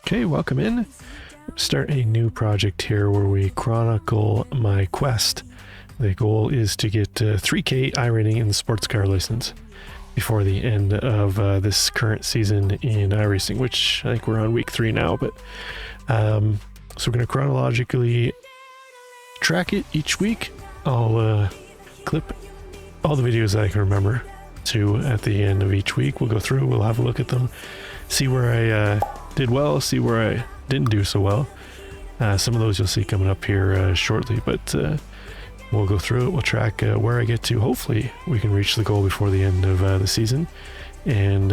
Okay, welcome in. Start a new project here where we chronicle my quest. The goal is to get 3K iRating in the Sportscar license before the end of this current season in iRacing, which I think we're on week 3 now. But so we're going to chronologically track it each week. I'll clip all the videos I can remember to at the end of each week. We'll go through, we'll have a look at them, see where I did well, see where I didn't do so well. Some of those you'll see coming up here shortly, but we'll go through it. We'll track where I get to. Hopefully we can reach the goal before the end of the season, and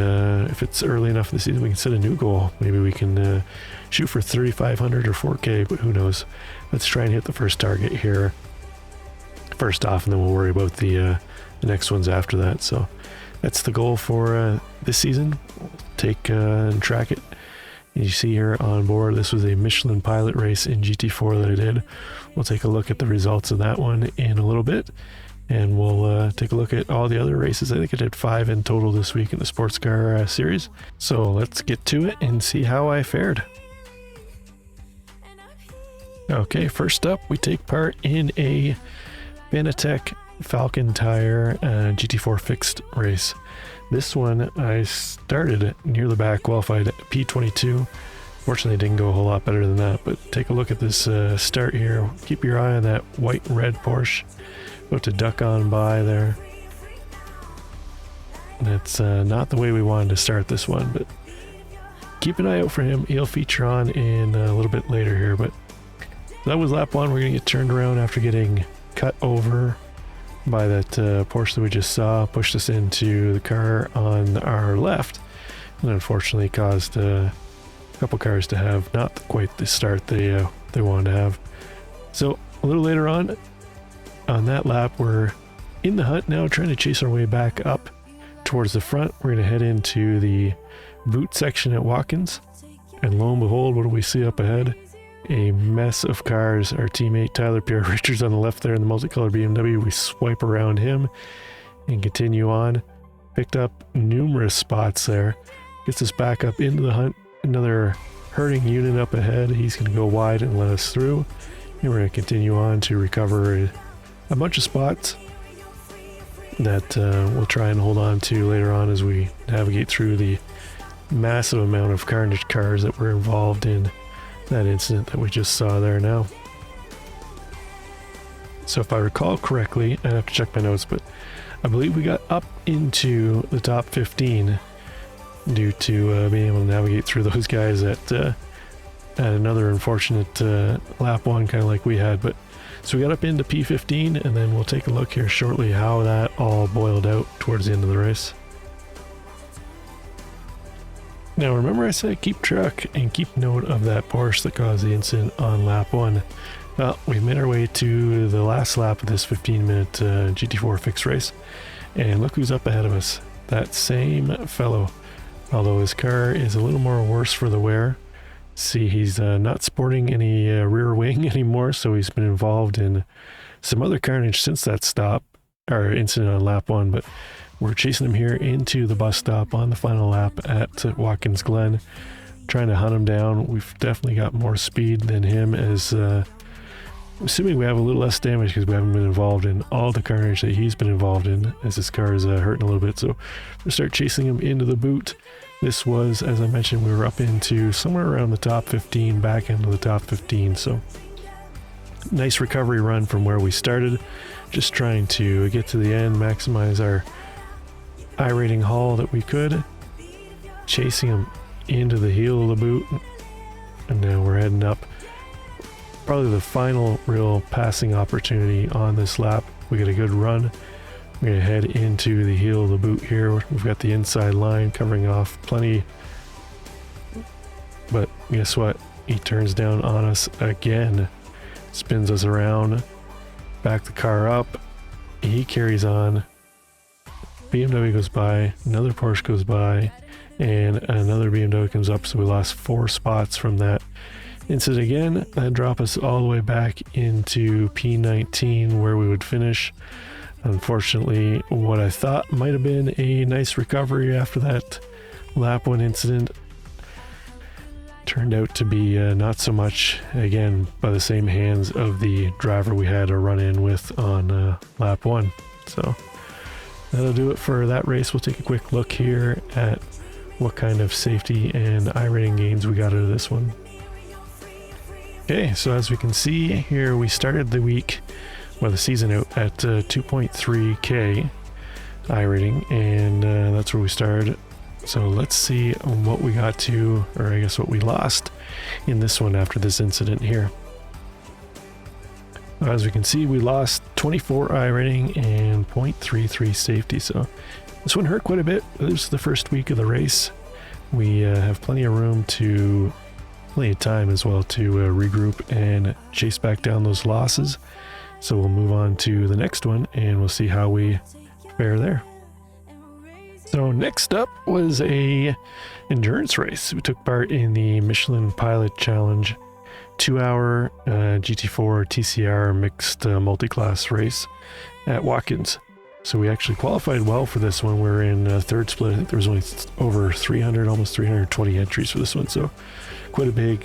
if it's early enough in the season we can set a new goal. Maybe we can shoot for 3,500 or 4K, but who knows. Let's try and hit the first target here first off, and then we'll worry about the next ones after that. So that's the goal for this season. We'll take and track it. You see here on board, this was a Michelin pilot race in GT4 that I did. We'll take a look at the results of that one in a little bit, and we'll take a look at all the other races. I think I did 5 in total this week in the Sportscar series. So let's get to it and see how I fared. Okay, first up, we take part in a Fanatec Falcon Tire GT4 fixed race. This one I started near the back, qualified P22. Fortunately, didn't go a whole lot better than that, but take a look at this start here. Keep your eye on that white and red Porsche. About to duck on by there. And it's not the way we wanted to start this one, but keep an eye out for him. He'll feature on in a little bit later here, but that was lap 1. We're going to get turned around after getting cut over by that Porsche that we just saw. Pushed us into the car on our left, and unfortunately caused a couple cars to have not quite the start they wanted to have. So a little later on that lap, we're in the hunt now, trying to chase our way back up towards the front. We're going to head into the boot section at Watkins, and lo and behold, what do we see up ahead? A mess of cars. Our teammate Tyler Pierre Richards on the left there in the multicolored BMW. We swipe around him and continue on. Picked up numerous spots there. Gets us back up into the hunt. Another hurting unit up ahead. He's going to go wide and let us through. And we're going to continue on to recover a bunch of spots that we'll try and hold on to later on as we navigate through the massive amount of carnage cars that were involved in that incident that we just saw there now. So if I recall correctly, I have to check my notes, but I believe we got up into the top 15 due to being able to navigate through those guys at another unfortunate lap 1, kind of like we had. But so we got up into P15, and then we'll take a look here shortly how that all boiled out towards the end of the race. Now remember I said keep track and keep note of that Porsche that caused the incident on lap 1. Well, we made our way to the last lap of this 15-minute GT4 fixed race, and look who's up ahead of us. That same fellow, although his car is a little more worse for the wear. See, he's not sporting any rear wing anymore, so he's been involved in some other carnage since that stop, or incident on lap 1, but we're chasing him here into the bus stop on the final lap at Watkins Glen, trying to hunt him down. We've definitely got more speed than him, as assuming we have a little less damage because we haven't been involved in all the carnage that he's been involved in, as his car is hurting a little bit. So we'll start chasing him into the boot. This was, as I mentioned, we were up into somewhere around the top 15, back into the top 15. So nice recovery run from where we started. Just trying to get to the end, maximize our iRating haul that we could, chasing him into the heel of the boot, and now we're heading up. Probably the final real passing opportunity on this lap. We get a good run. We're going to head into the heel of the boot here. We've got the inside line covering off plenty, but guess what? He turns down on us again, spins us around, back the car up. He carries on. BMW goes by, another Porsche goes by, and another BMW comes up, so we lost 4 spots from that incident again. That drop us all the way back into P19 where we would finish. Unfortunately, what I thought might have been a nice recovery after that lap 1 incident turned out to be not so much, again, by the same hands of the driver we had a run-in with on lap 1. So that'll do it for that race. We'll take a quick look here at what kind of safety and iRating gains we got out of this one. Okay, so as we can see here, we started the week, well, the season out at 2.3k iRating, and that's where we started. So let's see what we got to, or I guess what we lost in this one after this incident here. As we can see, we lost 24 iRating and 0.33 safety, so this one hurt quite a bit. This is the first week of the race. We have plenty of time as well to regroup and chase back down those losses. So we'll move on to the next one and we'll see how we fare there. So next up was a endurance race. We took part in the Michelin Pilot Challenge 2-hour GT4 TCR mixed multi-class race at Watkins. So we actually qualified well for this one. We're in third split. I think there was only over 300, almost 320 entries for this one. So quite a big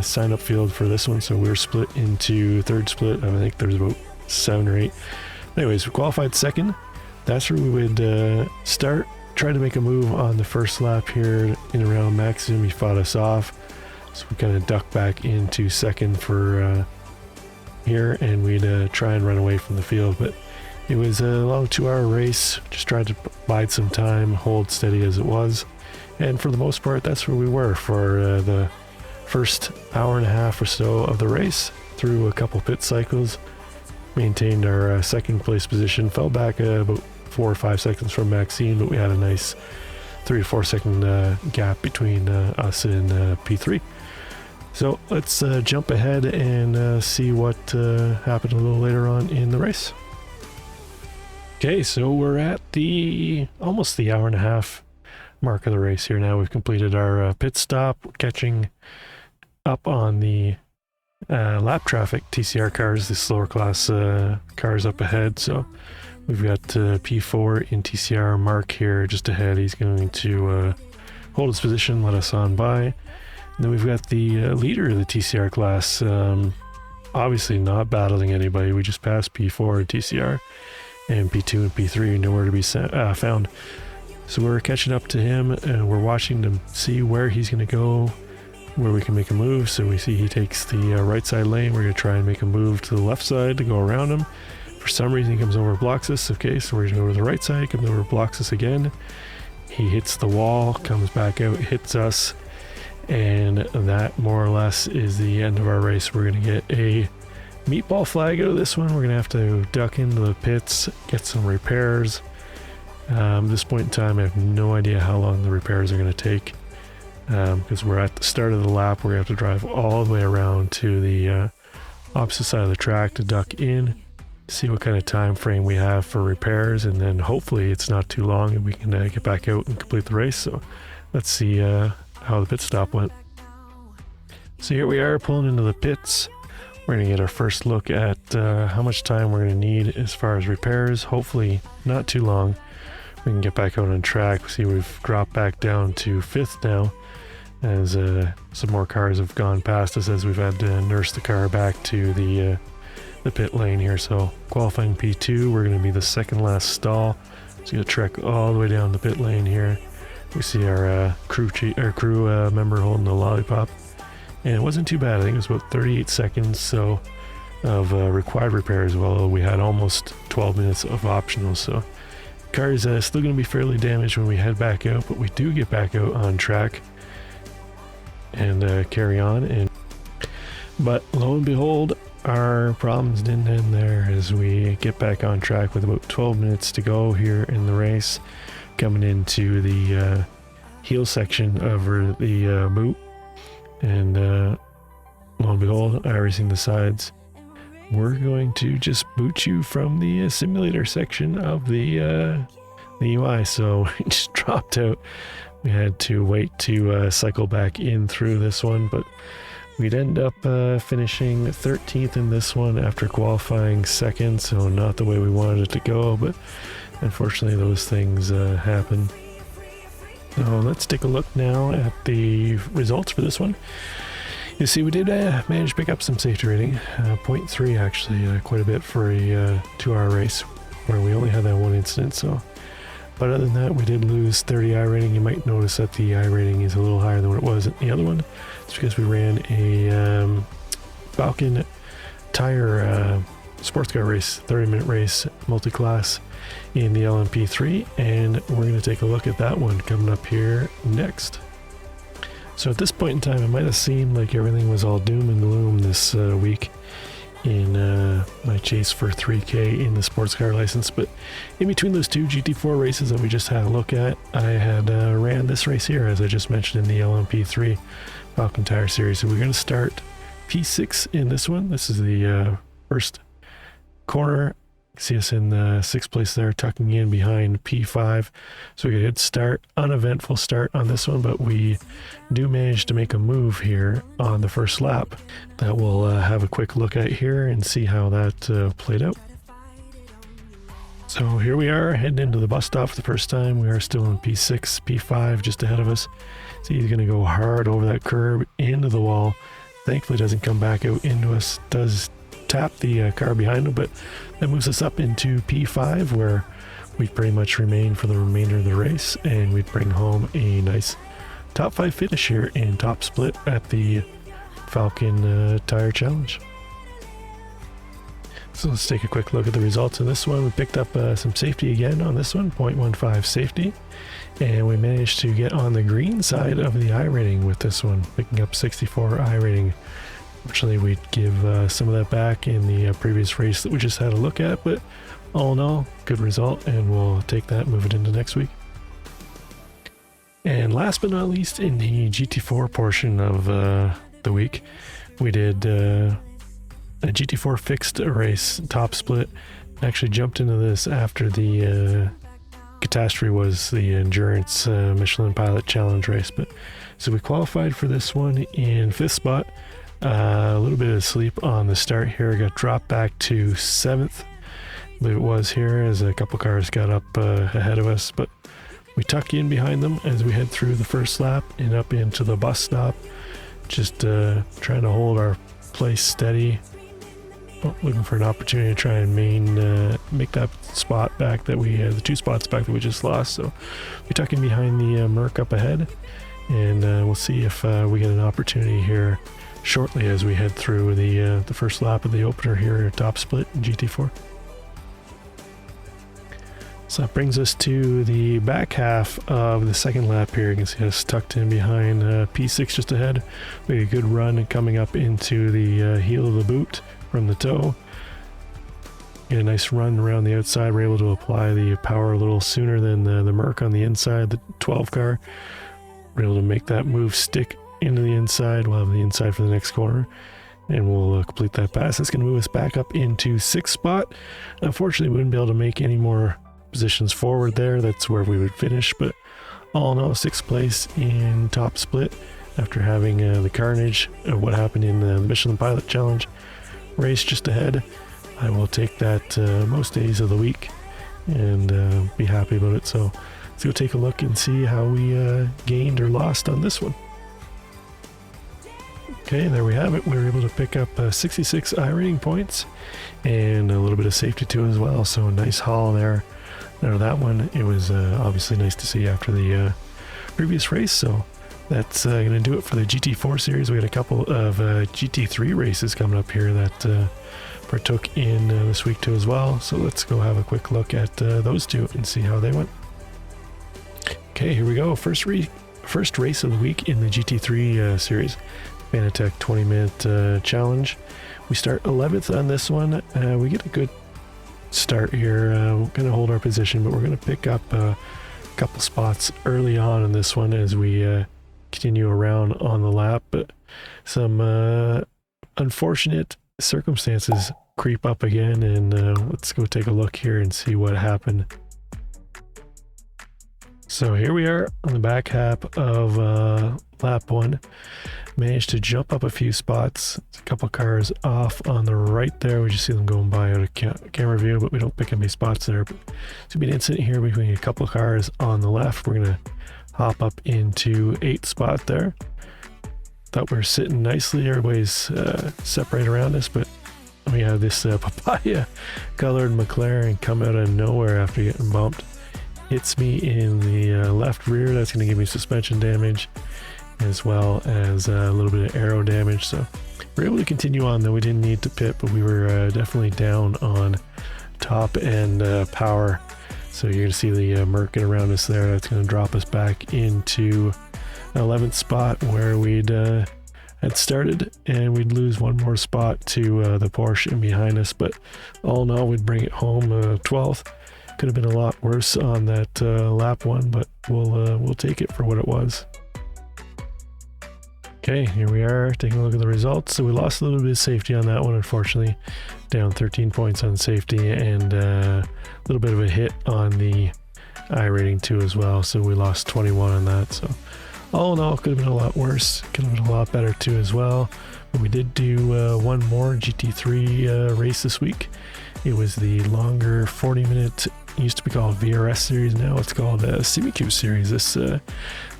sign-up field for this one. So we were split into third split. I think there was about 7 or 8. Anyways, we qualified second. That's where we would start. Try to make a move on the first lap here in around Maxim. He fought us off. So we kind of ducked back into second for here, and we'd try and run away from the field. But it was a long 2-hour race. Just tried to bide some time, hold steady as it was. And for the most part, that's where we were for the first hour and a half or so of the race. Through a couple pit cycles, maintained our second place position, fell back about 4 or 5 seconds from Maxine, but we had a nice 3 to 4 second gap between us and P3. So let's jump ahead and see what happened a little later on in the race. Okay, so we're at almost the hour and a half mark of the race here now. We've completed our pit stop, catching up on the lap traffic TCR cars, the slower class cars up ahead. So we've got P4 in TCR Mark here just ahead. He's going to hold his position, let us on by. And then we've got the leader of the TCR class, obviously not battling anybody. We just passed P4 and TCR, and P2 and P3 are nowhere to be found. So we're catching up to him, and we're watching to see where he's going to go, where we can make a move. So we see he takes the right side lane. We're going to try and make a move to the left side to go around him. For some reason he comes over and blocks us. Okay, so we're going to go to the right side, comes over and blocks us again. He hits the wall, comes back out, hits us, and that more or less is the end of our race. We're going to get a meatball flag out of this one. We're going to have to duck into the pits, get some repairs. At this point in time, I have no idea how long the repairs are going to take, because we're at the start of the lap. We're going to have to drive all the way around to the opposite side of the track to duck in, see what kind of time frame we have for repairs, and then hopefully it's not too long and we can get back out and complete the race. So let's see how the pit stop went. So here we are pulling into the pits. We're going to get our first look at how much time we're going to need as far as repairs. Hopefully not too long. We can get back out on track. We see we've dropped back down to 5th now, as some more cars have gone past us as we've had to nurse the car back to the pit lane here. So qualifying P2, we're going to be the second last stall. So going to trek all the way down the pit lane here. We see our crew member holding the lollipop, and it wasn't too bad. I think it was about 38 seconds so of required repairs, while we had almost 12 minutes of optional. So car is still going to be fairly damaged when we head back out, but we do get back out on track and carry on. But lo and behold, our problems didn't end there, as we get back on track with about 12 minutes to go here in the race, coming into the heel section over the boot, and lo and behold, iRacing decides we're going to just boot you from the simulator section of the UI. So we just dropped out. We had to wait to cycle back in through this one, but we'd end up finishing 13th in this one after qualifying second, so not the way we wanted it to go, but unfortunately those things happen. So let's take a look now at the results for this one. You see, we did manage to pick up some safety rating, 0.3 actually, quite a bit for a 2-hour race where we only had that one incident. So, but other than that, we did lose 30 iRating. You might notice that the iRating is a little higher than what it was at the other one. It's because we ran a Falcon tire Sportscar race, 30-minute race, multi-class in the LMP3, and we're going to take a look at that one coming up here next. So at this point in time, it might have seemed like everything was all doom and gloom this week in my chase for 3K in the sports car license, but in between those two GT4 races that we just had a look at, I had ran this race here, as I just mentioned, in the LMP3 Falcon Tire Series. So we're going to start P6 in this one. This is the first corner. See us in the 6th place there, tucking in behind P5. So we get a good start, uneventful start on this one, but we do manage to make a move here on the first lap that we'll have a quick look at here and see how that played out. So here we are heading into the bus stop for the first time. We are still in P6, P5 just ahead of us. So he's going to go hard over that curb into the wall. Thankfully doesn't come back out into us, does tap the car behind him, but that moves us up into P5 where we pretty much remain for the remainder of the race, and we bring home a nice top 5 finish here in top split at the Falcon Tire Challenge. So let's take a quick look at the results of this one. We picked up some safety again on this one, 0.15 safety, and we managed to get on the green side of the iRating with this one, picking up 64 iRating. Fortunately, we'd give some of that back in the previous race that we just had a look at, but all in all, good result, and we'll take that, move it into next week. And last but not least, in the GT4 portion of the week, we did a GT4 fixed race, top split. Actually jumped into this after the catastrophe was the Endurance Michelin Pilot Challenge race. But so we qualified for this one in 5th spot. A little bit of sleep on the start here, got dropped back to 7th, I believe it was here, as a couple cars got up ahead of us, but we tuck in behind them as we head through the first lap and up into the bus stop, just trying to hold our place steady, looking for an opportunity to try and make that spot back that we the 2 spots back that we just lost. So we tuck in behind the Merc up ahead, and we'll see if we get an opportunity here shortly as we head through the first lap of the opener here at top split in GT4. So that brings us to the back half of the second lap here. You can see us tucked in behind P6 just ahead. We had a good run coming up into the heel of the boot from the toe. Get a nice run around the outside. We're able to apply the power a little sooner than the Merc on the inside, the 12 car. We're able to make that move stick into the inside. We'll have the inside for the next corner, and we'll complete that pass. That's going to move us back up into 6th spot. Unfortunately, we wouldn't be able to make any more positions forward there. That's where we would finish, but all in all, 6th place in top split after having the carnage of what happened in the Michelin Pilot Challenge race just ahead. I will take that most days of the week and be happy about it. So let's go take a look and see how we gained or lost on this one. Okay, there we have it. We were able to pick up 66 iRating points and a little bit of safety too as well. So a nice haul there. Now that one, it was obviously nice to see after the previous race. So that's going to do it for the GT4 series. We got a couple of GT3 races coming up here that partook in this week too as well. So let's go have a quick look at those two and see how they went. Okay, here we go. First race of the week in the GT3 series. Fanatec 20-minute challenge. We start 11th on this one. We get a good start here. We're going to hold our position, but we're going to pick up a couple spots early on in this one as we continue around on the lap. But some unfortunate circumstances creep up again, and let's go take a look here and see what happened. So here we are on the back half of lap 1. Managed to jump up a few spots. It's a couple cars off on the right there. We just see them going by out of camera view, but we don't pick up any spots there. But it's going to be an incident here between a couple cars on the left. We're going to hop up into 8th spot there. Thought we were sitting nicely, everybody's separate around us, but we have this papaya colored McLaren come out of nowhere after getting bumped. Hits me in the left rear. That's going to give me suspension damage as well as a little bit of aero damage. So we're able to continue on, though we didn't need to pit, but we were definitely down on top end power. So you're going to see the Merc around us there. That's going to drop us back into 11th spot where we'd had started, and we'd lose one more spot to the Porsche in behind us, but all in all we'd bring it home 12th. Could have been a lot worse on that lap one, but we'll take it for what it was. Okay, here we are taking a look at the results. So we lost a little bit of safety on that one, unfortunately, down 13 points on safety, and a little bit of a hit on the iRating too as well, so we lost 21 on that. So all in all, could have been a lot worse, could have been a lot better too as well. But we did do one more GT3 race this week. It was the longer 40-minute, used to be called VRS series, now it's called CBQ series this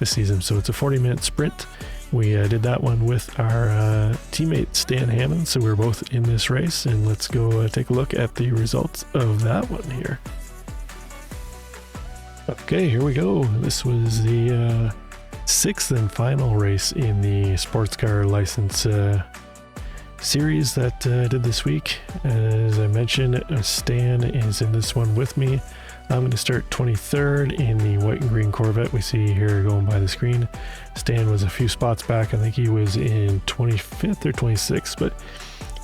season. So it's a 40-minute sprint. We did that one with our teammate Stan Hammond, so we were both in this race, and let's go take a look at the results of that one here. Okay, here we go. This was the 6th and final race in the Sportscar license series that I did this week. As I mentioned, Stan is in this one with me. I'm going to start 23rd in the white and green Corvette we see here going by the screen. Stan was a few spots back. I think he was in 25th or 26th, but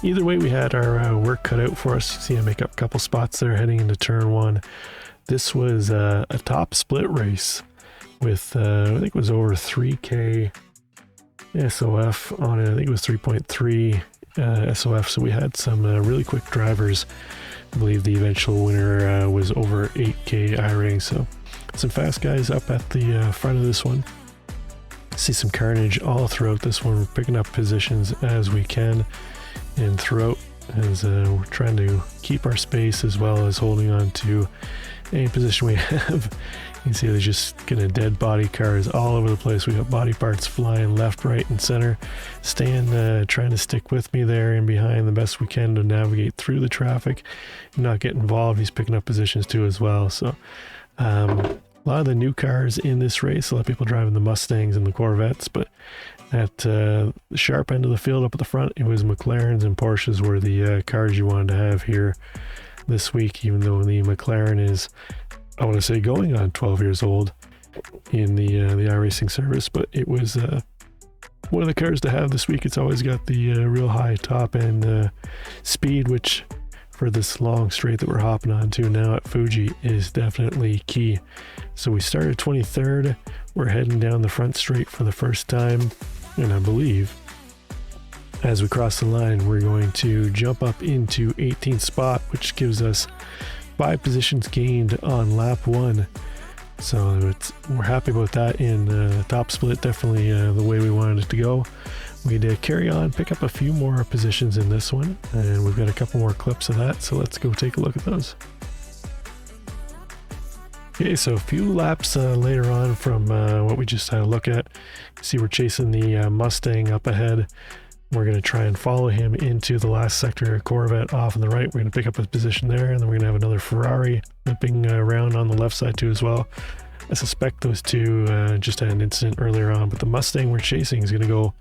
either way we had our work cut out for us. You see I make up a couple spots there heading into turn 1. This was a top split race with I think it was over 3k SOF on it. I think it was 3.3 SOF, so we had some really quick drivers. I believe the eventual winner was over 8k iRating, so some fast guys up at the front of this one. See some carnage all throughout this one. We're picking up positions as we can and throughout, as we're trying to keep our space as well as holding on to any position we have. You can see there's just kind of dead body cars all over the place. We got body parts flying left, right, and center. Stan trying to stick with me there and behind the best we can to navigate through the traffic and not get involved. He's picking up positions too as well. So a lot of the new cars in this race, a lot of people driving the Mustangs and the Corvettes, but at the sharp end of the field up at the front, it was McLarens and Porsches were the cars you wanted to have here this week, even though the McLaren is, I want to say, going on 12 years old in the iRacing service, but it was one of the cars to have this week. It's always got the real high top end speed, which for this long straight that we're hopping onto now at Fuji is definitely key. So we started 23rd. We're heading down the front straight for the first time, and I believe as we cross the line, we're going to jump up into 18th spot, which gives us 5 positions gained on lap 1. So we're happy about that in top split, definitely the way we wanted it to go. We'd carry on, pick up a few more positions in this one, and we've got a couple more clips of that, so let's go take a look at those. Okay, so a few laps later on from what we just had a look at. You see we're chasing the Mustang up ahead. We're going to try and follow him into the last sector Corvette off on the right. We're going to pick up his position there, and then we're going to have another Ferrari whipping around on the left side too as well. I suspect those two just had an incident earlier on, but the Mustang we're chasing is going to go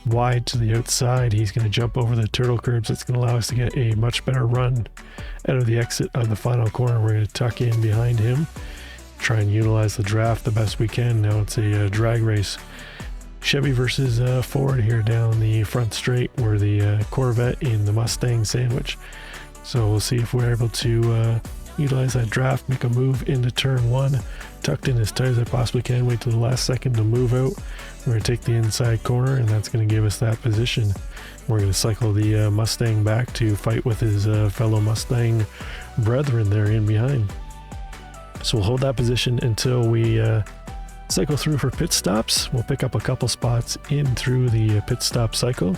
wide to the outside. He's going to jump over the turtle curbs. That's going to allow us to get a much better run out of the exit of the final corner. We're going to tuck in behind him, try and utilize the draft the best we can. Now it's a drag race. Chevy versus Ford here down the front straight. We're the Corvette in the Mustang sandwich. So we'll see if we're able to utilize that draft, make a move into turn 1, tucked in as tight as I possibly can, wait till the last second to move out. We're going to take the inside corner, and that's going to give us that position. We're going to cycle the Mustang back to fight with his fellow Mustang brethren there in behind. So we'll hold that position until we cycle through for pit stops. We'll pick up a couple spots in through the pit stop cycle,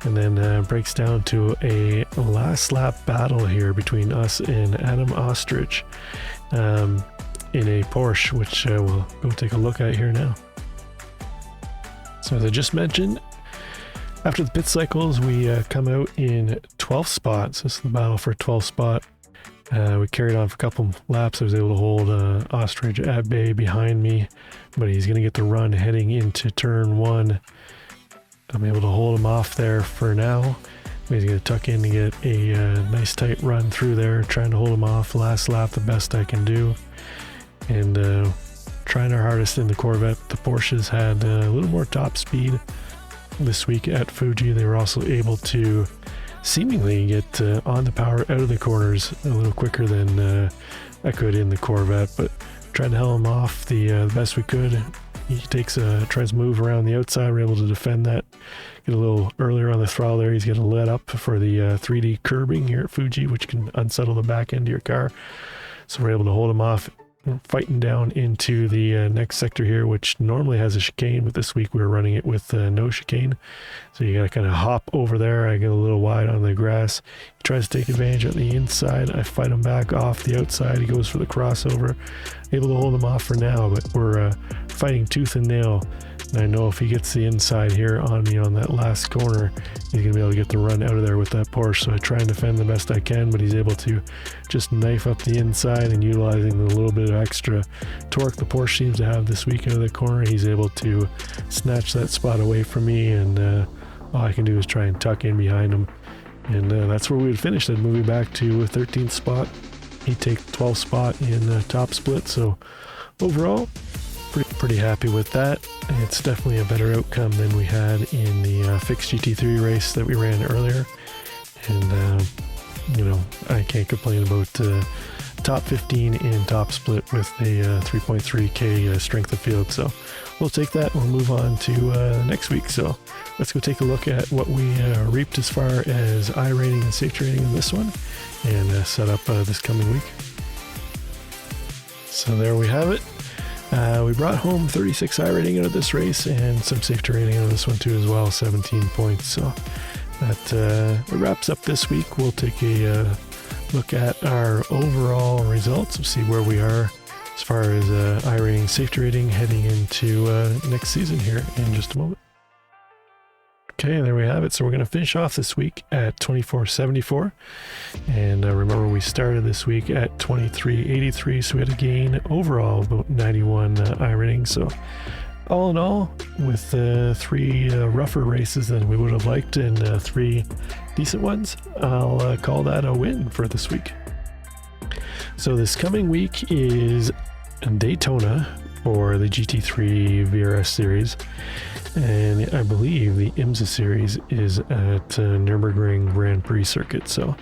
and then breaks down to a last lap battle here between us and Adam Ostrich. in a Porsche, which we'll go take a look at here now. So as I just mentioned, after the pit cycles, we come out in 12th spot. So this is the battle for 12th spot. We carried on for a couple laps. I was able to hold Ostrich at bay behind me, but he's going to get the run heading into turn 1. I'm able to hold him off there for now. He's going to tuck in to get a nice tight run through there, trying to hold him off last lap the best I can do. And trying our hardest in the Corvette. The Porsches had a little more top speed this week at Fuji. They were also able to seemingly get on the power out of the corners a little quicker than I could in the Corvette, but tried to hold him off the best we could. He tries to move around the outside. We're able to defend that, get a little earlier on the throttle there. He's going to let up for the 3D curbing here at Fuji, which can unsettle the back end of your car. So we're able to hold him off, fighting down into the next sector here, which normally has a chicane, but this week we were running it with no chicane. So you got to kind of hop over there. I get a little wide on the grass. He tries to take advantage on the inside. I fight him back off the outside. He goes for the crossover. Able to hold him off for now, but we're fighting tooth and nail. And I know if he gets the inside here on me on that last corner, he's going to be able to get the run out of there with that Porsche. So I try and defend the best I can, but he's able to just knife up the inside, and utilizing the little bit of extra torque the Porsche seems to have this week out of the corner, he's able to snatch that spot away from me, and all I can do is try and tuck in behind him. And that's where we would finish. I'd move you back to 13th spot. He'd take 12th spot in top split. So overall, pretty happy with that. It's definitely a better outcome than we had in the fixed GT3 race that we ran earlier. And, you know, I can't complain about top 15 in top split with a 3.3K strength of field. So we'll take that and we'll move on to next week. So let's go take a look at what we reaped as far as iRating and safety rating in this one, and set up this coming week. So there we have it. We brought home 36 iRating out of this race, and some safety rating out of this one too as well, 17 points. So that wraps up this week. We'll take a look at our overall results and see where we are as far as iRating, safety rating heading into next season here in just a moment. Okay, there we have it. So we're going to finish off this week at 2474. And remember, we started this week at 2383, so we had a gain overall of about 91 iRating. So all in all, with 3 rougher races than we would have liked and 3 decent ones, I'll call that a win for this week. So this coming week is Daytona for the GT3 VRS series. And I believe the IMSA series is at Nürburgring Grand Prix circuit. So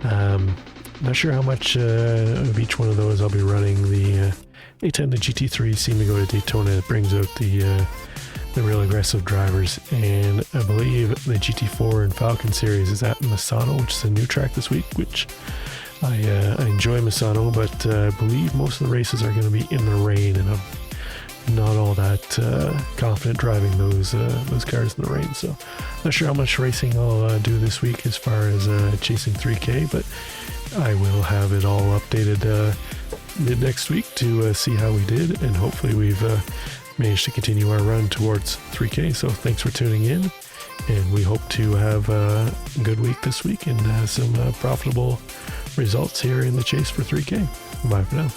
not sure how much of each one of those I'll be running. The A10 to GT3 seem to go to Daytona. It brings out the real aggressive drivers. And I believe the GT4 and Falcon series is at Misano, which is a new track this week, which I enjoy Misano, but I believe most of the races are going to be in the rain, and I'm not all that confident driving those cars in the rain. So not sure how much racing I'll do this week as far as chasing 3K, but I will have it all updated mid next week to see how we did, and hopefully we've managed to continue our run towards 3K. So thanks for tuning in, and we hope to have a good week this week and some profitable results here in the chase for 3K. Bye for now.